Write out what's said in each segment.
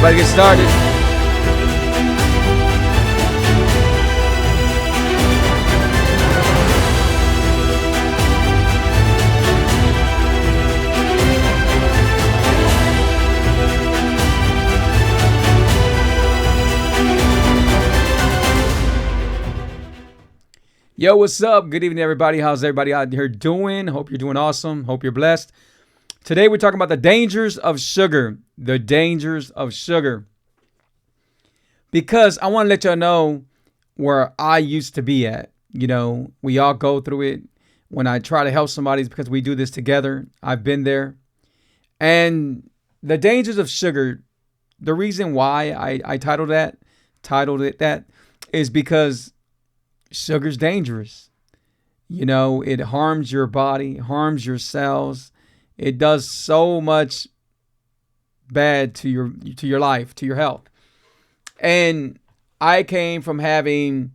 Everybody get started. Yo, what's up? Good evening, everybody. How's everybody out here doing? Hope you're doing awesome. Hope you're blessed. Today, we're talking about the dangers of sugar. The dangers of sugar. Because I want to let y'all know where I used to be at. You know, we all go through it. When I try to help somebody, it's because we do this together. I've been there. And the dangers of sugar, the reason why I titled it that, is because sugar's dangerous. You know, it harms your body, harms your cells. It does so much bad to your life, to your health. And I came from having,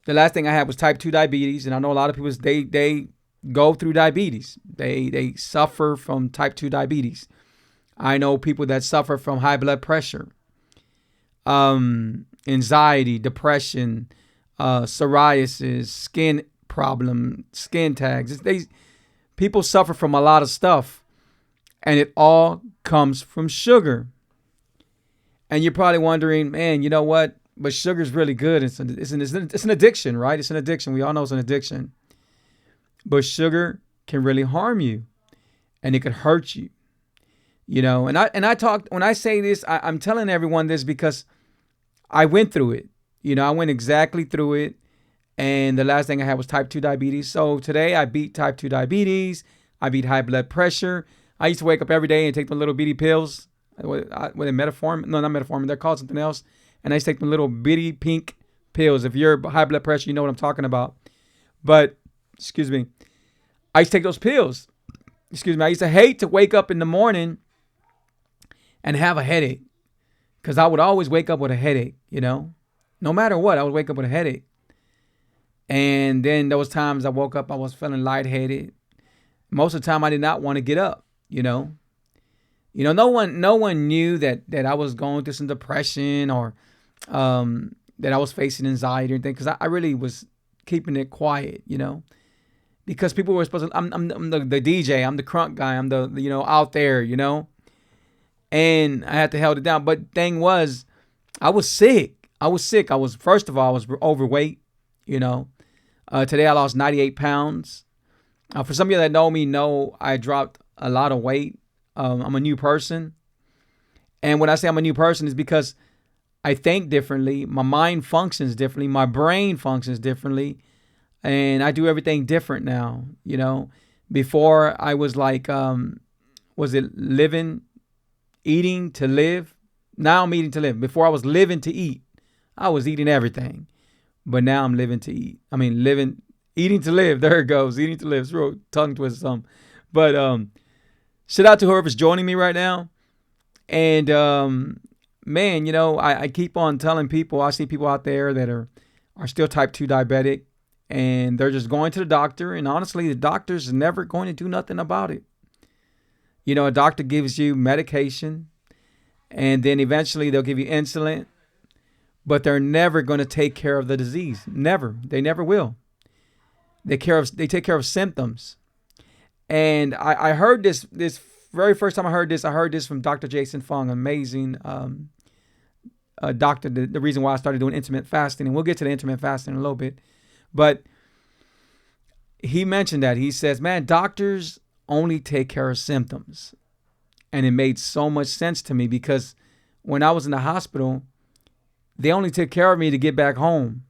the last thing I had was type 2 diabetes. And I know a lot of people, they go through diabetes. They suffer from type 2 diabetes. I know people that suffer from high blood pressure, anxiety, depression, psoriasis, skin problem, skin tags. People suffer from a lot of stuff, and it all comes from sugar. And you're probably wondering, man, you know what? But sugar's really good. It's an addiction, right? It's an addiction. We all know it's an addiction. But sugar can really harm you, and it could hurt you. You know, and I talk, when I say this, I'm telling everyone this because I went through it. You know, I went exactly through it. And the last thing I had was type 2 diabetes. So today I beat type 2 diabetes. I beat high blood pressure. I used to wake up every day and take the little bitty pills. Were they metformin? No, not metformin. They're called something else. And I used to take the little bitty pink pills. If you're high blood pressure, you know what I'm talking about. But, excuse me, I used to take those pills. Excuse me. I used to hate to wake up in the morning and have a headache. Because I would always wake up with a headache, you know. No matter what, I would wake up with a headache. And then those times I woke up, I was feeling lightheaded. Most of the time I did not want to get up, you know. You know, no one knew that I was going through some depression or that I was facing anxiety or anything, because I really was keeping it quiet, you know. Because people were supposed to, I'm the DJ, I'm the crunk guy, I'm the you know, out there, you know. And I had to hold it down. But thing was, I was sick. First of all, I was overweight, you know. Today I lost 98 pounds. For some of you that know me, know I dropped a lot of weight. I'm a new person. And when I say I'm a new person, it's because I think differently. My mind functions differently. My brain functions differently. And I do everything different now, you know. Before I was like, eating to live? Now I'm eating to live. Before I was living to eat. I was eating everything. But now I'm living to eat. Eating to live. There it goes. Eating to live. It's real tongue twist some. But shout out to whoever's joining me right now. And man, you know, I keep on telling people, I see people out there that are still type 2 diabetic, and they're just going to the doctor. And honestly, the doctor's never going to do nothing about it. You know, a doctor gives you medication, and then eventually they'll give you insulin. But they're never going to take care of the disease. Never. They never will. They take care of symptoms. And I heard this very first time I heard this from Dr. Jason Fung, amazing doctor. The reason why I started doing intermittent fasting, and we'll get to the intermittent fasting in a little bit. But he mentioned that. He says, man, doctors only take care of symptoms. And it made so much sense to me, because when I was in the hospital, they only took care of me to get back home.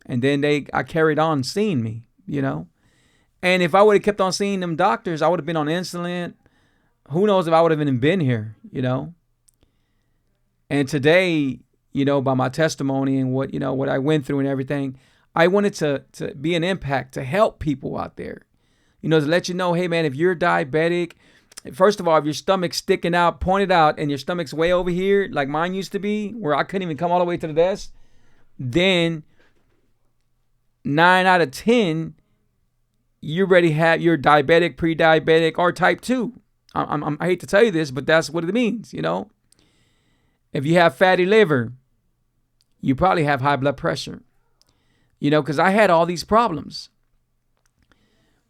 And then I carried on seeing me, you know. And if I would have kept on seeing them doctors, I would have been on insulin. Who knows if I would have even been here, you know. And today, you know, by my testimony and what I went through and everything, I wanted to be an impact, to help people out there. You know, to let you know, hey, man, if you're diabetic, first of all, if your stomach's sticking out, pointed out, and your stomach's way over here, like mine used to be, where I couldn't even come all the way to the desk, then 9 out of 10, you already have, you're diabetic, pre-diabetic, or type 2. I hate to tell you this, but that's what it means, you know. If you have fatty liver, you probably have high blood pressure. Because I had all these problems.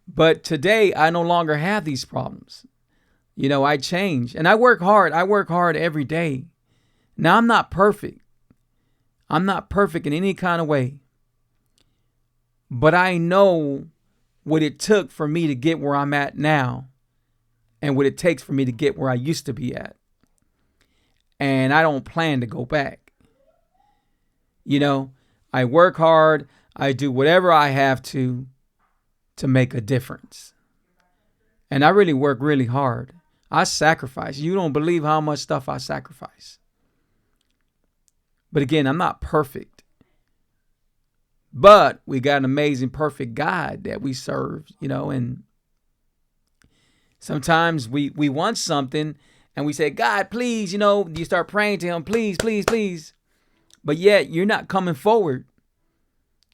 But today, I no longer have these problems. I change. And I work hard. I work hard every day. Now, I'm not perfect. I'm not perfect in any kind of way. But I know what it took for me to get where I'm at now and what it takes for me to get where I used to be at. And I don't plan to go back. I work hard. I do whatever I have to make a difference. And I really work really hard. I sacrifice. You don't believe how much stuff I sacrifice. But again, I'm not perfect. But we got an amazing, perfect God that we serve, and sometimes we want something and we say, God, please, you start praying to him, please, please, please. But yet you're not coming forward.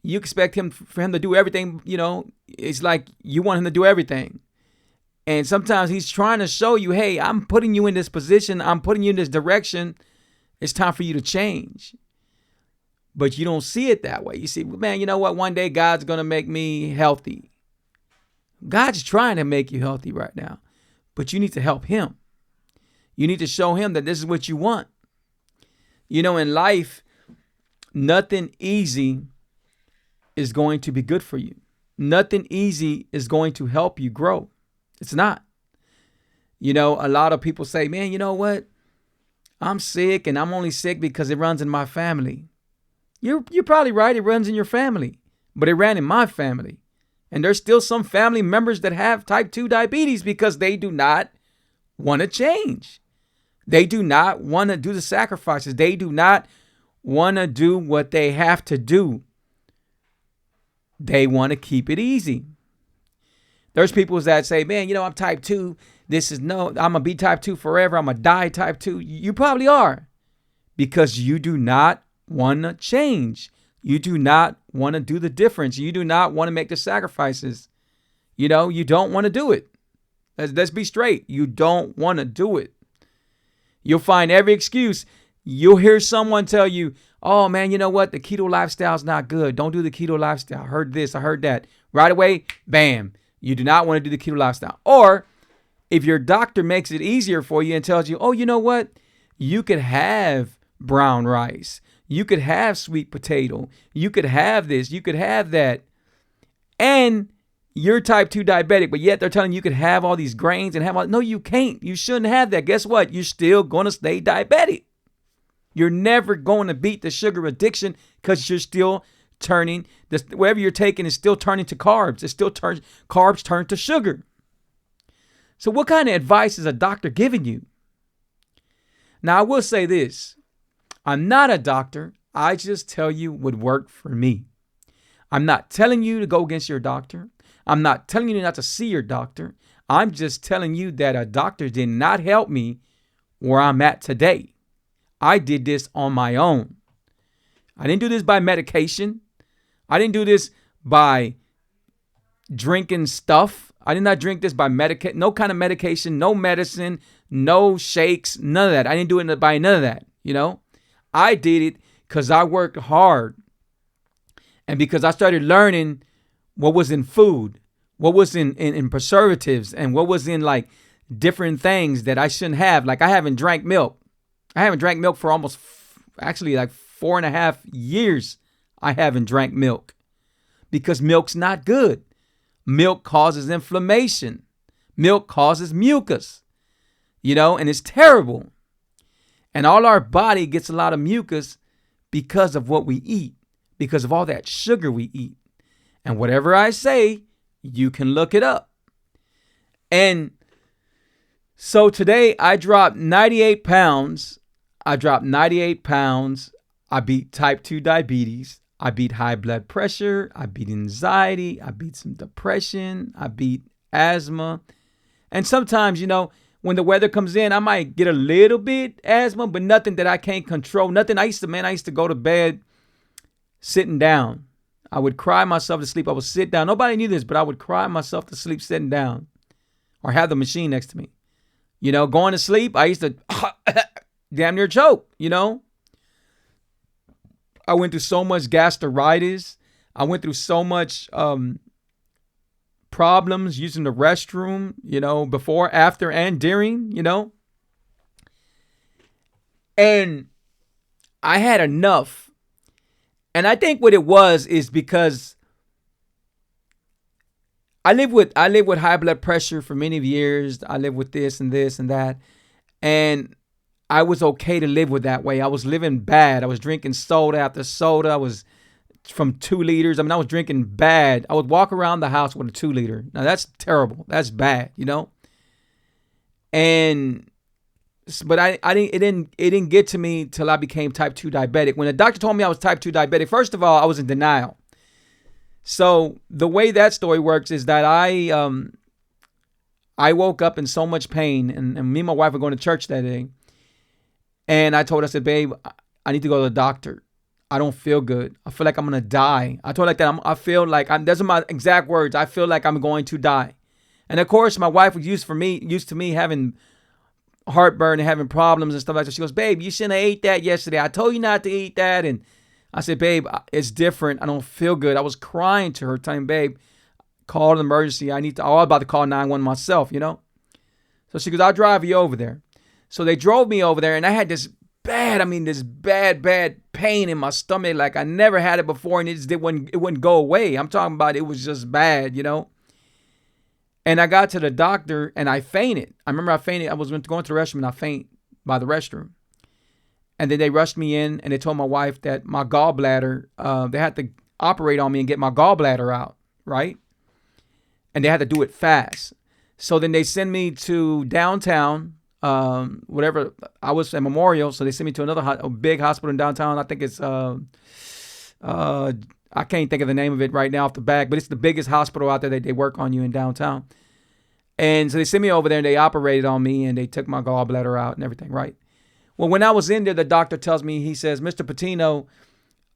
You expect for him to do everything, it's like you want him to do everything. And sometimes he's trying to show you, hey, I'm putting you in this position. I'm putting you in this direction. It's time for you to change. But you don't see it that way. You see, man, you know what? One day God's going to make me healthy. God's trying to make you healthy right now. But you need to help him. You need to show him that this is what you want. In life, nothing easy is going to be good for you. Nothing easy is going to help you grow. It's not. A lot of people say, man, you know what? I'm sick and I'm only sick because it runs in my family. You're probably right. It runs in your family, but it ran in my family. And there's still some family members that have type 2 diabetes because they do not want to change. They do not want to do the sacrifices. They do not want to do what they have to do. They want to keep it easy. There's people that say, man, I'm type 2. I'm going to be type 2 forever. I'm going to die type 2. You probably are, because you do not want to change. You do not want to do the difference. You do not want to make the sacrifices. You don't want to do it. Let's be straight. You don't want to do it. You'll find every excuse. You'll hear someone tell you, oh man, you know what? The keto lifestyle is not good. Don't do the keto lifestyle. I heard this. I heard that. Right away, bam. You do not want to do the keto lifestyle. Or if your doctor makes it easier for you and tells you, oh, you know what? You could have brown rice. You could have sweet potato. You could have this. You could have that. And you're type 2 diabetic, but yet they're telling you could have all these grains and have all. No, you can't. You shouldn't have that. Guess what? You're still going to stay diabetic. You're never going to beat the sugar addiction because you're still turning, whatever you're taking is still turning to carbs. It still turns, carbs turn to sugar. So what kind of advice is a doctor giving you? Now, I will say this. I'm not a doctor. I just tell you what worked for me. I'm not telling you to go against your doctor. I'm not telling you not to see your doctor. I'm just telling you that a doctor did not help me where I'm at today. I did this on my own. I didn't do this by medication. I didn't do this by drinking stuff. I did not drink this by no kind of medication, no medicine, no shakes, none of that. I didn't do it by none of that, I did it because I worked hard and because I started learning what was in food, what was in preservatives, and what was in like different things that I shouldn't have. Like I haven't drank milk. I haven't drank milk for almost actually like 4.5 years. I haven't drank milk because milk's not good. Milk causes inflammation. Milk causes mucus, and it's terrible. And all our body gets a lot of mucus because of what we eat, because of all that sugar we eat. And whatever I say, you can look it up. And so today I dropped 98 pounds. I beat type 2 diabetes. I beat high blood pressure. I beat anxiety. I beat some depression. I beat asthma. And sometimes, when the weather comes in, I might get a little bit asthma, but nothing that I can't control. Nothing. I used to go to bed sitting down. I would cry myself to sleep. I would sit down. Nobody knew this, but I would cry myself to sleep sitting down or have the machine next to me. Going to sleep, I used to damn near choke, I went through so much gastritis. I went through so much problems using the restroom, before, after, and during, And I had enough. And I think what it was is because I live with high blood pressure for many years. I live with this and this and that. And I was okay to live with that way. I was living bad. I was drinking soda after soda. I was from 2 liters. I was drinking bad. I would walk around the house with a 2 liter. Now that's terrible. That's bad, And but it didn't get to me till I became type 2 diabetic. When the doctor told me I was type 2 diabetic, first of all, I was in denial. So the way that story works is that I woke up in so much pain, and me and my wife were going to church that day. And I told her, I said, babe, I need to go to the doctor. I don't feel good. I feel like I'm going to die. I told her like that. I feel like, those are my exact words. I feel like I'm going to die. And of course, my wife was used to me having heartburn and having problems and stuff like that. She goes, babe, you shouldn't have ate that yesterday. I told you not to eat that. And I said, babe, it's different. I don't feel good. I was crying to her, telling babe, call an emergency. I was about to call 911 myself, So she goes, I'll drive you over there. So they drove me over there, and I had this bad pain in my stomach like I never had it before, and it wouldn't go away. I'm talking about it was just bad, And I got to the doctor, and I fainted. I remember I fainted. I was going to the restroom, and I fainted by the restroom. And then they rushed me in, and they told my wife that my gallbladder, they had to operate on me and get my gallbladder out, right? And they had to do it fast. So then they send me to downtown, whatever. I was at Memorial, so they sent me to a big hospital in downtown. I think it's, I can't think of the name of it right now off the bat, but it's the biggest hospital out there that they work on you in downtown. And so they sent me over there, and they operated on me, and they took my gallbladder out and everything, right? Well, when I was in there, the doctor tells me, he says, Mr. Patiño,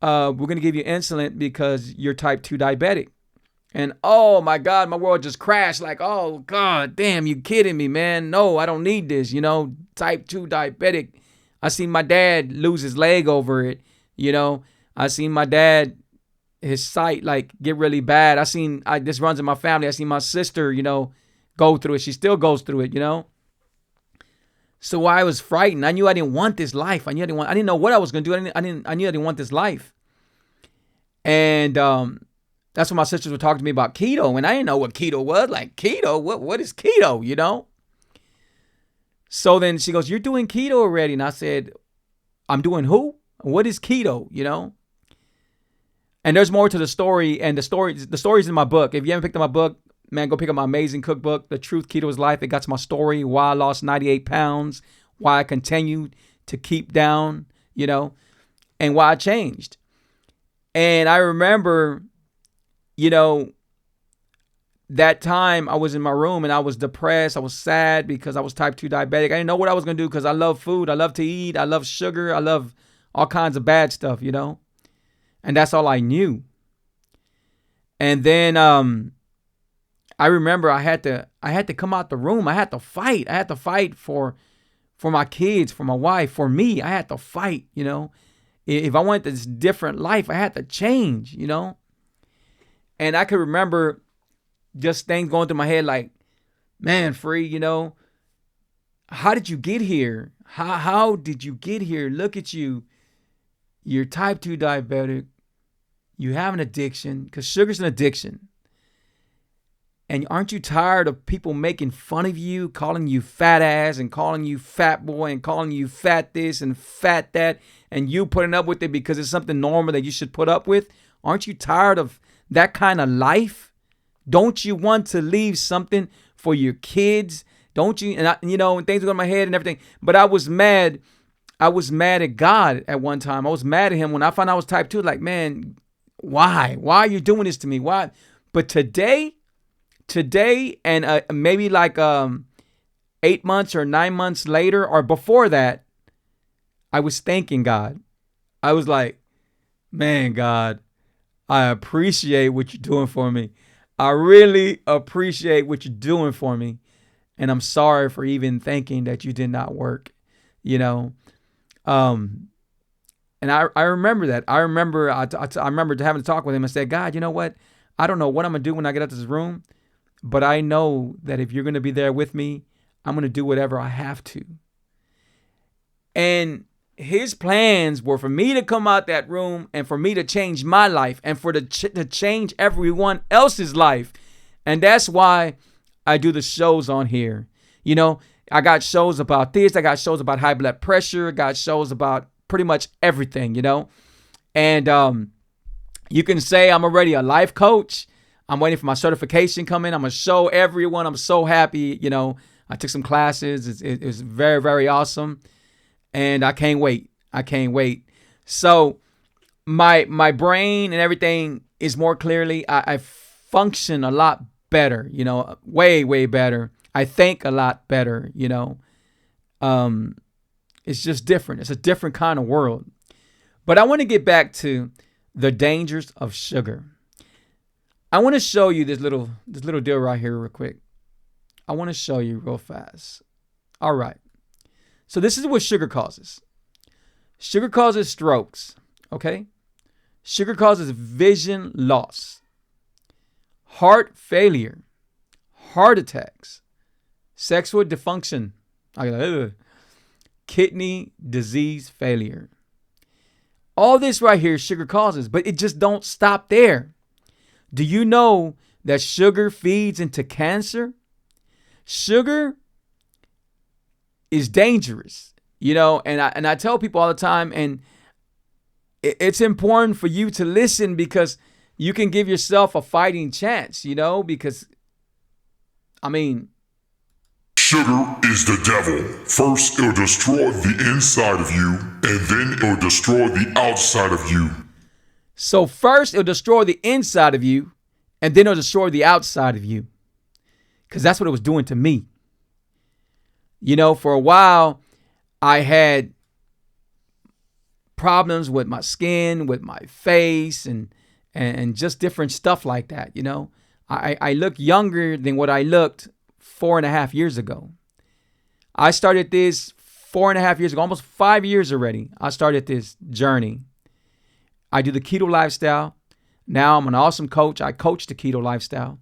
we're going to give you insulin because you're type 2 diabetic. And oh my God, my world just crashed. Like, oh God, damn, you kidding me, man? No, I don't need this, type 2 diabetic. I seen my dad lose his leg over it, I seen my dad, his sight get really bad. This runs in my family. I seen my sister, go through it. She still goes through it, So I was frightened. I knew I didn't want this life. I didn't know what I was going to do. I knew I didn't want this life. And that's when my sisters were talking to me about keto, and I didn't know what keto was. Like, keto? What is keto, So then she goes, you're doing keto already. And I said, I'm doing who? What is keto, And there's more to the story, and the story's in my book. If you haven't picked up my book, man, go pick up my amazing cookbook, The Truth, Keto is Life. It got to my story, why I lost 98 pounds, why I continued to keep down, and why I changed. And I remember, that time I was in my room and I was depressed. I was sad because I was type 2 diabetic. I didn't know what I was going to do because I love food. I love to eat. I love sugar. I love all kinds of bad stuff, And that's all I knew. And then I remember I had to come out the room. I had to fight. I had to fight for my kids, for my wife, for me. I had to fight, If I wanted this different life, I had to change, And I could remember just things going through my head like, man, Free, how did you get here? How did you get here? Look at you. You're type 2 diabetic. You have an addiction, because sugar's an addiction. And aren't you tired of people making fun of you, calling you fat ass and calling you fat boy and calling you fat this and fat that, and you putting up with it because it's something normal that you should put up with? Aren't you tired of that kind of life? Don't you want to leave something for your kids? Don't you? And and things were in my head and everything. But I was mad. I was mad at God at one time. I was mad at him when I found out I was type 2. Like, man, why? Why are you doing this to me? Why? But today, and maybe 8 months or 9 months later or before that, I was thanking God. I was like, man, God, I appreciate what you're doing for me. I really appreciate what you're doing for me. And I'm sorry for even thinking that you did not work, Um, and I remember that. I remember I remember having to talk with him and said, God, you know what? I don't know what I'm gonna do when I get out of this room, but I know that if you're gonna be there with me, I'm gonna do whatever I have to. And his plans were for me to come out that room and for me to change my life and for to change everyone else's life. And that's why I do the shows on here. You know, I got shows about this. I got shows about high blood pressure. I got shows about pretty much everything, you know. And you can say I'm already a life coach. I'm waiting for my certification coming. I'm going to show everyone. I'm so happy. You know, I took some classes. It was very, very awesome. And I can't wait. I can't wait. So my brain and everything is more clearly. I function a lot better, you know, way, way better. I think a lot better, you know. It's just different. It's a different kind of world. But I want to get back to the dangers of sugar. I want to show you this little deal right here real quick. I want to show you real fast. All right. So this is what sugar causes. Sugar causes strokes, okay? Sugar causes vision loss, heart failure, heart attacks, sexual dysfunction, kidney disease failure. All this right here sugar causes, but it just don't stop there. Do you know that sugar feeds into cancer? Sugar is dangerous, you know, and I tell people all the time, and it's important for you to listen because you can give yourself a fighting chance, you know, because, I mean, sugar is the devil. First, it'll destroy the inside of you, and then it'll destroy the outside of you. So first, it'll destroy the inside of you, and then it'll destroy the outside of you. Because that's what it was doing to me. You know, for a while, I had problems with my skin, with my face, and just different stuff like that, you know. I look younger than what I looked 4.5 years ago. I started this 4.5 years ago, almost 5 years already. I started this journey. I do the keto lifestyle. Now I'm an awesome coach. I coach the keto lifestyle.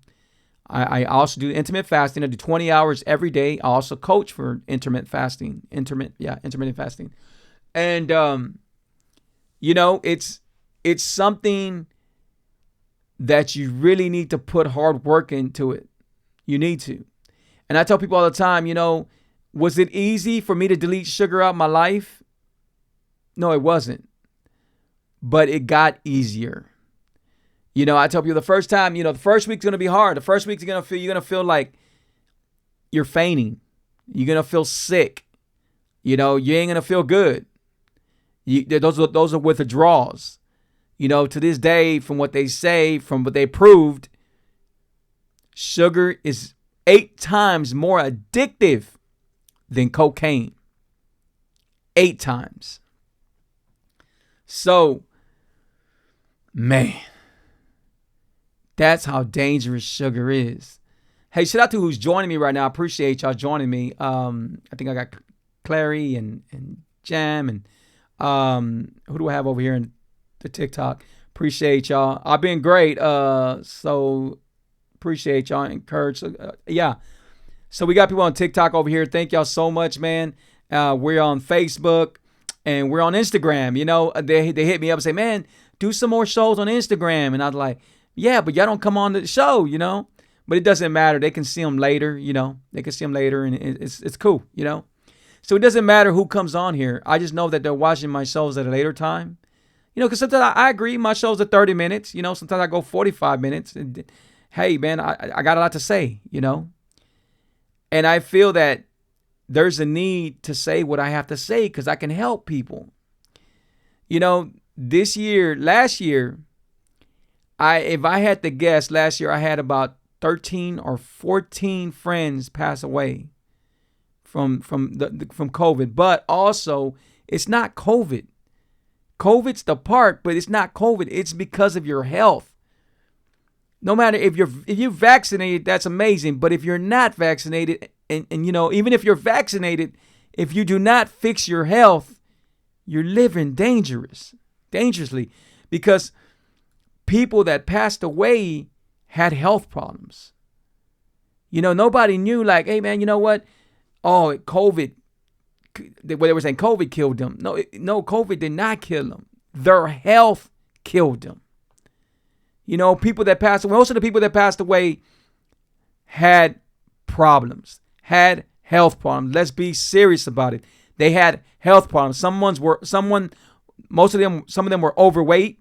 I also do intermittent fasting. I do 20 hours every day. I also coach for intermittent fasting. Intermittent fasting. And, you know, it's something that you really need to put hard work into it. You need to. And I tell people all the time, you know, was it easy for me to delete sugar out of my life? No, it wasn't. But it got easier. You know, I tell people the first time, you know, the first week's going to be hard. The first week you're going to feel like you're fainting. You're going to feel sick. You know, you ain't going to feel good. Those are withdrawals. You know, to this day, from what they say, from what they proved, sugar is 8 times more addictive than cocaine. 8 times. So, man, that's how dangerous sugar is. Hey, shout out to who's joining me right now. I appreciate y'all joining me. I think I got Clary and Jam and who do I have over here in the TikTok? Appreciate y'all. I've been great. So appreciate y'all. Encourage. Yeah. So we got people on TikTok over here. Thank y'all so much, man. We're on Facebook and we're on Instagram. You know, they hit me up and say, man, do some more shows on Instagram. And I was like, yeah, but y'all don't come on the show, you know. But it doesn't matter. They can see them later, you know. They can see them later, and it's cool, you know. So it doesn't matter who comes on here. I just know that they're watching my shows at a later time. You know, because sometimes I agree. My shows are 30 minutes. You know, sometimes I go 45 minutes. And, hey, man, I got a lot to say, you know. And I feel that there's a need to say what I have to say because I can help people. You know, last year, if I had to guess, last year I had about 13 or 14 friends pass away from COVID. But also, it's not COVID. COVID's the part, but it's not COVID. It's because of your health. No matter if you're vaccinated, that's amazing. But if you're not vaccinated, and you know, even if you're vaccinated, if you do not fix your health, You're living dangerously, because people that passed away had health problems. Nobody knew, like, hey man, you know what? Oh, COVID. They were saying COVID killed them. No, COVID did not kill them. Their health killed them. People that passed away, most of the people that passed away had problems, had health problems. Let's be serious about it. They had health problems. Some of them were overweight.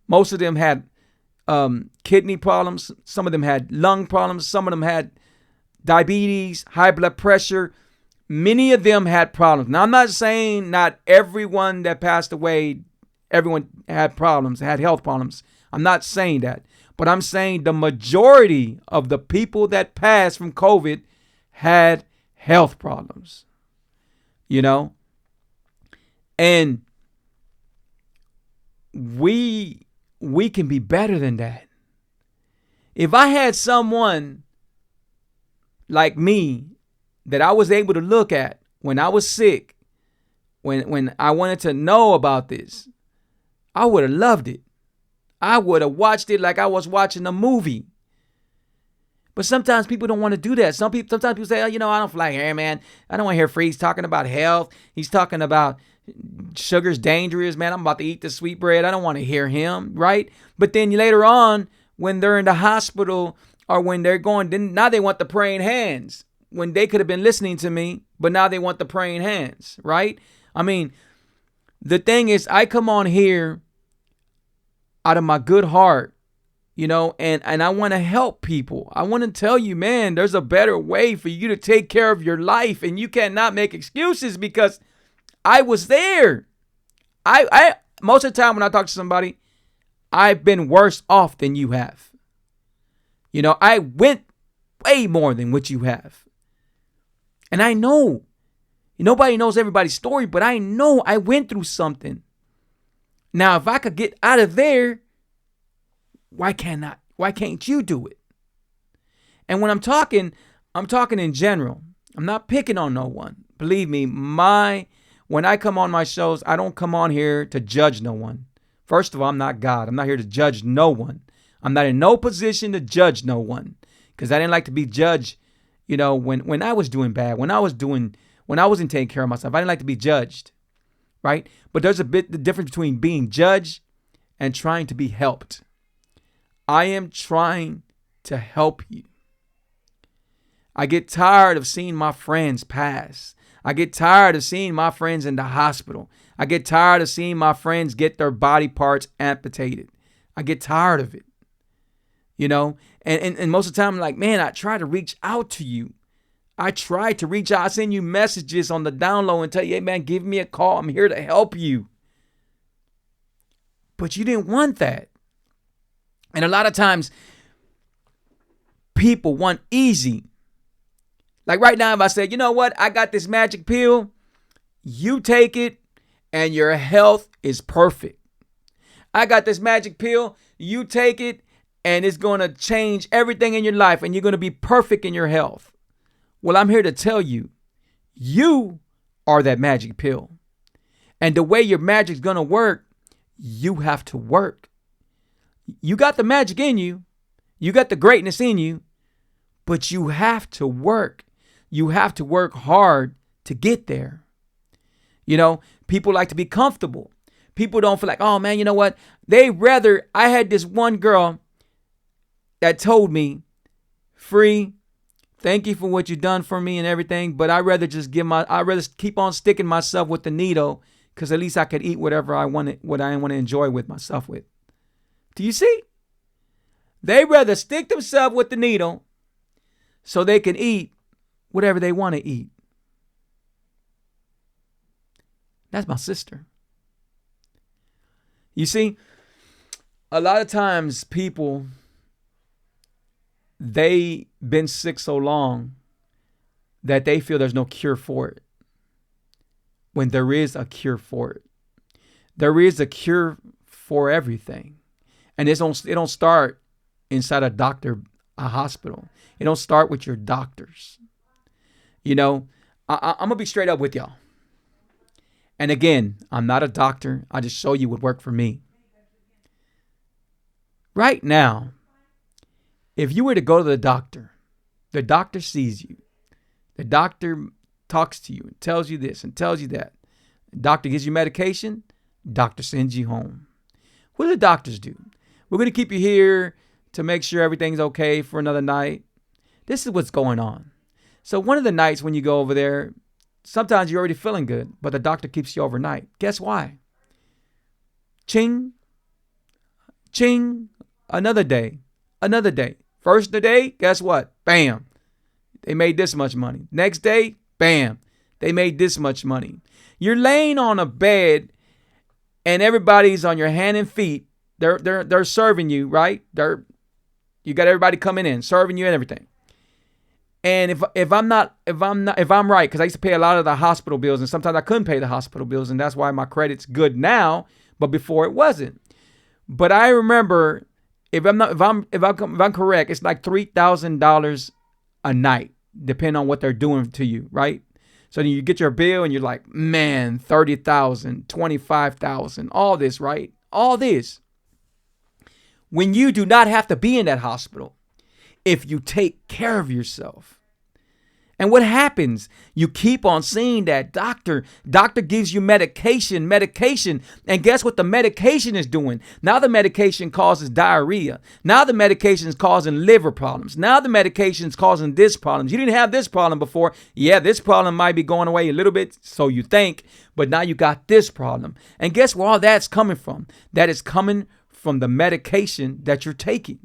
Most of them had kidney problems. Some of them had lung problems. Some of them had diabetes, high blood pressure. Many of them had problems. Now, I'm not saying not everyone that passed away, everyone had problems, had health problems. I'm not saying that. But I'm saying the majority of the people that passed from COVID had health problems. And we can be better than that. If I had someone like me that I was able to look at when I was sick, when I wanted to know about this, I would have loved it. I would have watched it like I was watching a movie. But sometimes people don't want to do that. Sometimes people say, oh, I don't feel like, hey, man, I don't want to hear Freeze talking about health. He's talking about sugar's dangerous, man. I'm about to eat the sweet bread. I don't want to hear him, right? But then later on, when they're in the hospital or when they're going, then now they want the praying hands, when they could have been listening to me, but now they want the praying hands, right? I mean, the thing is, I come on here out of my good heart, and I want to help people. I want to tell you, man, there's a better way for you to take care of your life, and you cannot make excuses, because I was there. I most of the time when I talk to somebody, I've been worse off than you have. I went way more than what you have. And I know, nobody knows everybody's story, but I know I went through something. Now, if I could get out of there, why can't you do it? And when I'm talking in general. I'm not picking on no one. Believe me, when I come on my shows, I don't come on here to judge no one. First of all, I'm not God. I'm not here to judge no one. I'm not in no position to judge no one, because I didn't like to be judged. When I was doing bad, when I wasn't taking care of myself, I didn't like to be judged, right? But there's the difference between being judged and trying to be helped. I am trying to help you. I get tired of seeing my friends pass. I get tired of seeing my friends in the hospital. I get tired of seeing my friends get their body parts amputated. I get tired of it. And most of the time, I'm like, man, I try to reach out to you. I try to reach out. I send you messages on the down low and tell you, hey, man, give me a call. I'm here to help you. But you didn't want that. And a lot of times, people want easy. Like right now, if I said, you know what, I got this magic pill, you take it and your health is perfect. I got this magic pill, you take it and it's going to change everything in your life and you're going to be perfect in your health. Well, I'm here to tell you, you are that magic pill. And the way your magic's going to work, you have to work. You got the magic in you. You got the greatness in you, but you have to work. You have to work hard to get there. People like to be comfortable. People don't feel like, oh man, you know what? I had this one girl that told me, Free, thank you for what you've done for me and everything, but I'd rather keep on sticking myself with the needle, because at least I could eat whatever I wanted, what I want to enjoy with myself with. Do you see? They rather stick themselves with the needle so they can eat whatever they want to eat. That's my sister. You see, a lot of times people, they been sick so long that they feel there's no cure for it, when there is a cure for it. There is a cure for everything. And it don't start inside a hospital. It don't start with your doctors. I'm going to be straight up with y'all. And again, I'm not a doctor. I just show you what worked for me. Right now, if you were to go to the doctor sees you. The doctor talks to you and tells you this and tells you that. The doctor gives you medication. Doctor sends you home. What do the doctors do? We're going to keep you here to make sure everything's okay for another night. This is what's going on. So one of the nights when you go over there, sometimes you're already feeling good, but the doctor keeps you overnight. Guess why? Ching, ching, another day. First of the day, guess what? Bam. They made this much money. Next day, bam. They made this much money. You're laying on a bed and everybody's on your hand and feet. They're serving you, right? You got everybody coming in, serving you and everything. And if I'm right, because I used to pay a lot of the hospital bills, and sometimes I couldn't pay the hospital bills, and that's why my credit's good now, but before it wasn't. But I remember, if I'm correct, it's like $3,000 a night, depending on what they're doing to you, right? So then you get your bill, and you're like, man, $30,000, $25,000, all this, right? All this. When you do not have to be in that hospital, if you take care of yourself. And what happens? You keep on seeing that doctor. Doctor gives you medication. And guess what the medication is doing? Now the medication causes diarrhea. Now the medication is causing liver problems. Now the medication is causing this problem. You didn't have this problem before. Yeah, this problem might be going away a little bit, so you think. But now you got this problem. And guess where all that's coming from? That is coming from the medication that you're taking.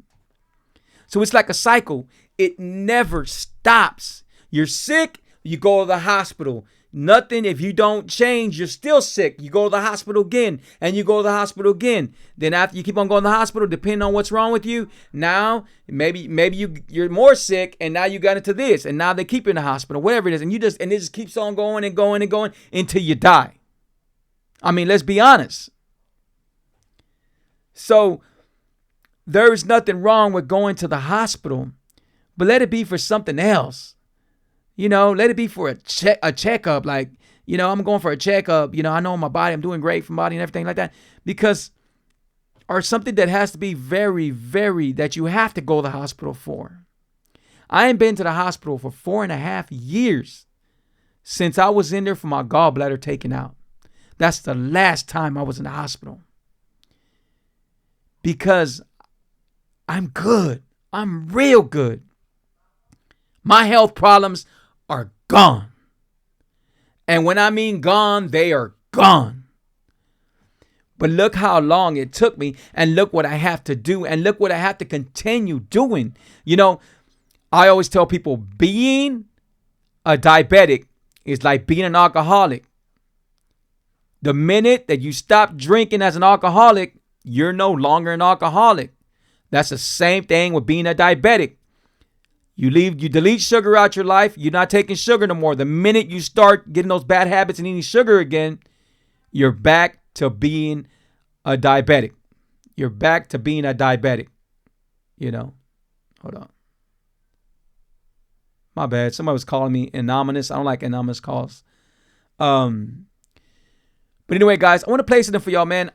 So it's like a cycle. It never stops. You're sick, you go to the hospital. Nothing, if you don't change, you're still sick. You go to the hospital again, and you go to the hospital again. Then after you keep on going to the hospital, depending on what's wrong with you, now maybe you're more sick, and now you got into this, and now they keep you in the hospital, whatever it is, and it just keeps on going and going and going until you die. I mean, let's be honest. So there is nothing wrong with going to the hospital, but let it be for something else. Let it be for a checkup. Like, I'm going for a checkup. I know my body, I'm doing great for my body and everything like that. Or something that has to be very, very, that you have to go to the hospital for. I ain't been to the hospital for 4.5 years since I was in there for my gallbladder taken out. That's the last time I was in the hospital. Because I'm good. I'm real good. My health problems are gone. And when I mean gone, they are gone. But look how long it took me, and look what I have to do, and look what I have to continue doing. I always tell people being a diabetic is like being an alcoholic. The minute that you stop drinking as an alcoholic, you're no longer an alcoholic. That's the same thing with being a diabetic. You delete sugar out your life. You're not taking sugar no more. The minute you start getting those bad habits and eating sugar again, you're back to being a diabetic. You're back to being a diabetic. Hold on. My bad. Somebody was calling me anonymous. I don't like anonymous calls. But anyway, guys, I want to play something for y'all, man.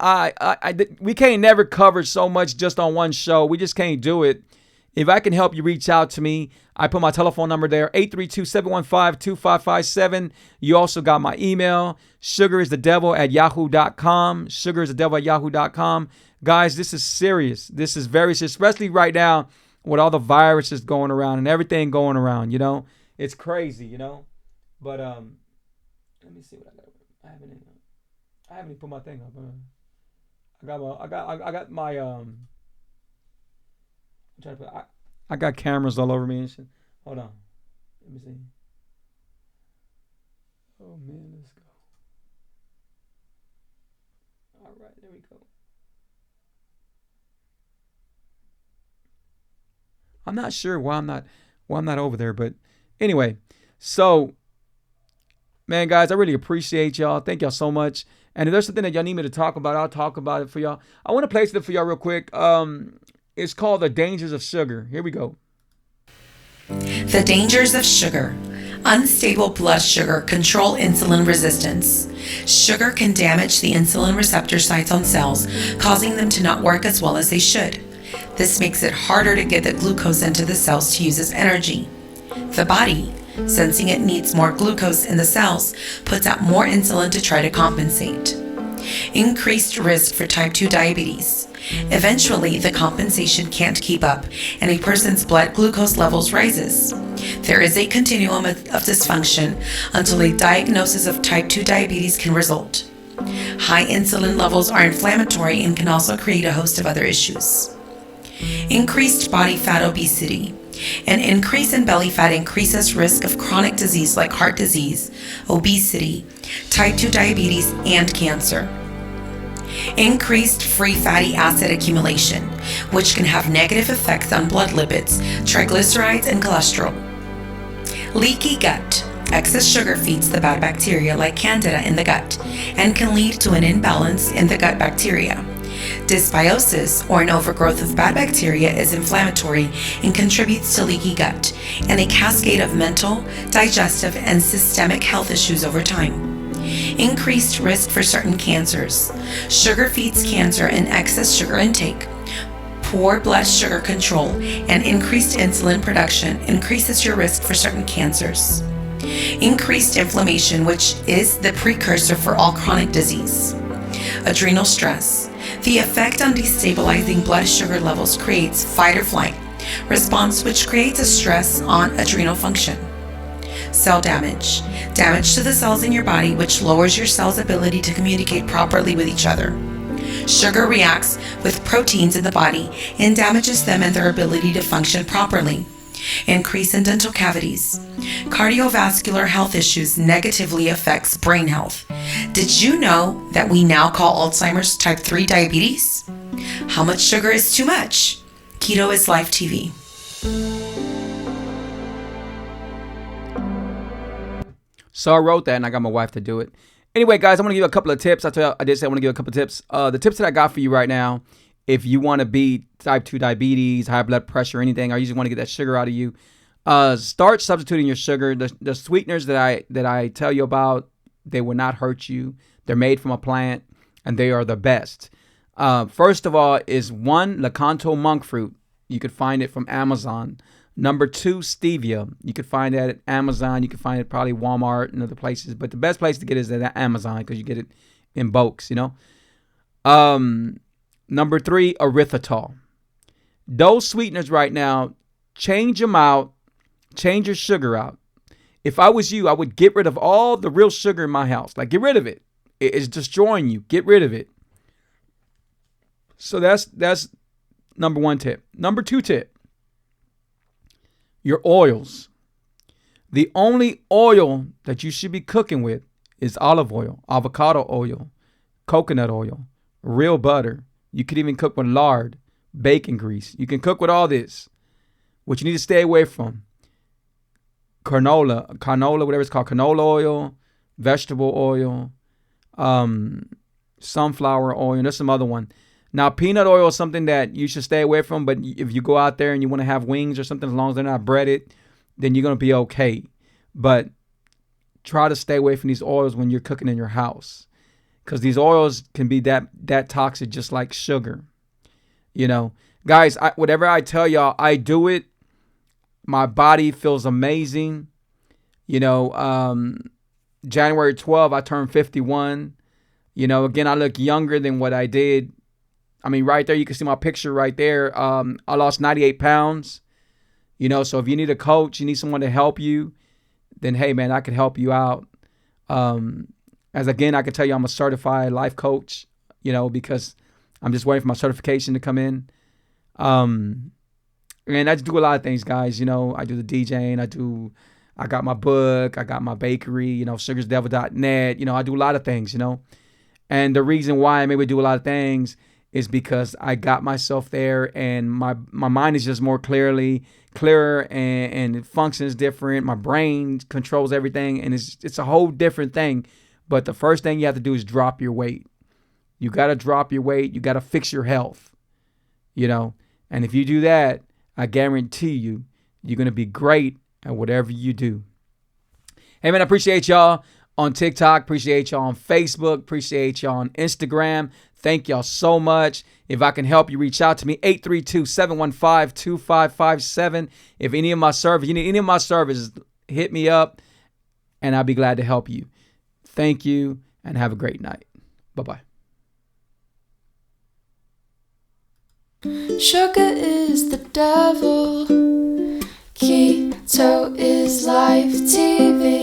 We can't never cover so much just on one show. We just can't do it. If I can help you, reach out to me. I put my telephone number there, 832-715-2557. You also got my email, sugaristhedevil@yahoo.com, sugaristhedevil@yahoo.com. Guys, this is serious. This is very serious, especially right now with all the viruses going around and everything going around, It's crazy, But let me see what I got. I haven't even put my thing up. I got my I got cameras all over me and shit. Hold on. Let me see. Oh man, let's go. All right, there we go. I'm not sure why I'm not over there, but anyway, so man, guys, I really appreciate y'all. Thank y'all so much. And if there's something that y'all need me to talk about, I'll talk about it for y'all. I want to play something for y'all real quick. It's called The Dangers of Sugar. Here we go. The Dangers of Sugar. Unstable blood sugar control insulin resistance. Sugar can damage the insulin receptor sites on cells, causing them to not work as well as they should. This makes it harder to get the glucose into the cells to use as energy. The body, sensing it needs more glucose in the cells, puts out more insulin to try to compensate. Increased risk for type 2 diabetes. Eventually, the compensation can't keep up, and a person's blood glucose levels rises. There is a continuum of dysfunction until a diagnosis of type 2 diabetes can result. High insulin levels are inflammatory and can also create a host of other issues. Increased body fat obesity. An increase in belly fat increases risk of chronic disease like heart disease, obesity, type 2 diabetes, and cancer. Increased free fatty acid accumulation, which can have negative effects on blood lipids, triglycerides, and cholesterol. Leaky gut. Excess sugar feeds the bad bacteria like Candida in the gut and can lead to an imbalance in the gut bacteria. Dysbiosis, or an overgrowth of bad bacteria, is inflammatory and contributes to leaky gut and a cascade of mental, digestive, and systemic health issues over time. Increased risk for certain cancers. Sugar feeds cancer and excess sugar intake. Poor blood sugar control and increased insulin production increases your risk for certain cancers. Increased inflammation, which is the precursor for all chronic disease. Adrenal stress. The effect on destabilizing blood sugar levels creates fight or flight response, which creates a stress on adrenal function. Cell damage. Damage to the cells in your body, which lowers your cell's ability to communicate properly with each other. Sugar reacts with proteins in the body and damages them and their ability to function properly. Increase in dental cavities. Cardiovascular health issues negatively affects brain health. Did you know that we now call Alzheimer's type 3 diabetes? How much sugar is too much? Keto is Life TV. So I wrote that and I got my wife to do it. Anyway, guys, I'm going to give you a couple of tips. I did say I want to give you a couple of tips. The tips that I got for you right now, if you want to beat type 2 diabetes, high blood pressure, anything, or you just want to get that sugar out of you, start substituting your sugar. The sweeteners that I tell you about, they will not hurt you. They're made from a plant, and they are the best. First of all is 1, Lakanto monk fruit. You could find it from Amazon. Number 2, stevia. You could find that at Amazon. You can find it probably Walmart and other places. But the best place to get it is at Amazon because you get it in bulks, you know. Number 3, erythritol. Those sweeteners right now, change them out. Change your sugar out. If I was you, I would get rid of all the real sugar in my house. Like, get rid of it. It's destroying you. Get rid of it. So that's number 1 tip. Number 2 tip. Your oils. The only oil that you should be cooking with is olive oil, avocado oil, coconut oil, real butter. You could even cook with lard, bacon grease. You can cook with all this. What you need to stay away from, canola, whatever it's called, canola oil, vegetable oil, sunflower oil, and there's some other one. Now, peanut oil is something that you should stay away from, but if you go out there and you want to have wings or something, as long as they're not breaded, then you're going to be okay. But try to stay away from these oils when you're cooking in your house, because these oils can be that toxic, just like sugar. You know, guys, whatever I tell y'all, I do it. My body feels amazing. You know, January 12th, I turned 51. You know, again, I look younger than what I did. I mean, right there, you can see my picture right there. I lost 98 pounds. You know, so if you need a coach, you need someone to help you, then, hey, man, I can help you out. As again, I can tell you I'm a certified life coach, you know, because I'm just waiting for my certification to come in. And I just do a lot of things, guys. You know, I do the DJing. I got my book. I got my bakery, you know, sugarsdevil.net. You know, I do a lot of things, you know. And the reason why I maybe do a lot of things is because I got myself there and my mind is just more clearer and it functions different. My brain controls everything and it's a whole different thing. But the first thing you have to do is drop your weight. You got to drop your weight. You got to fix your health, you know. And if you do that, I guarantee you, you're going to be great at whatever you do. Hey, man, I appreciate y'all on TikTok. Appreciate y'all on Facebook. Appreciate y'all on Instagram. Thank y'all so much. If I can help you, reach out to me, 832-715-2557. If any of my service, you need any of my services, hit me up, and I'll be glad to help you. Thank you, and have a great night. Bye-bye. Sugar is the devil. Keto is life TV.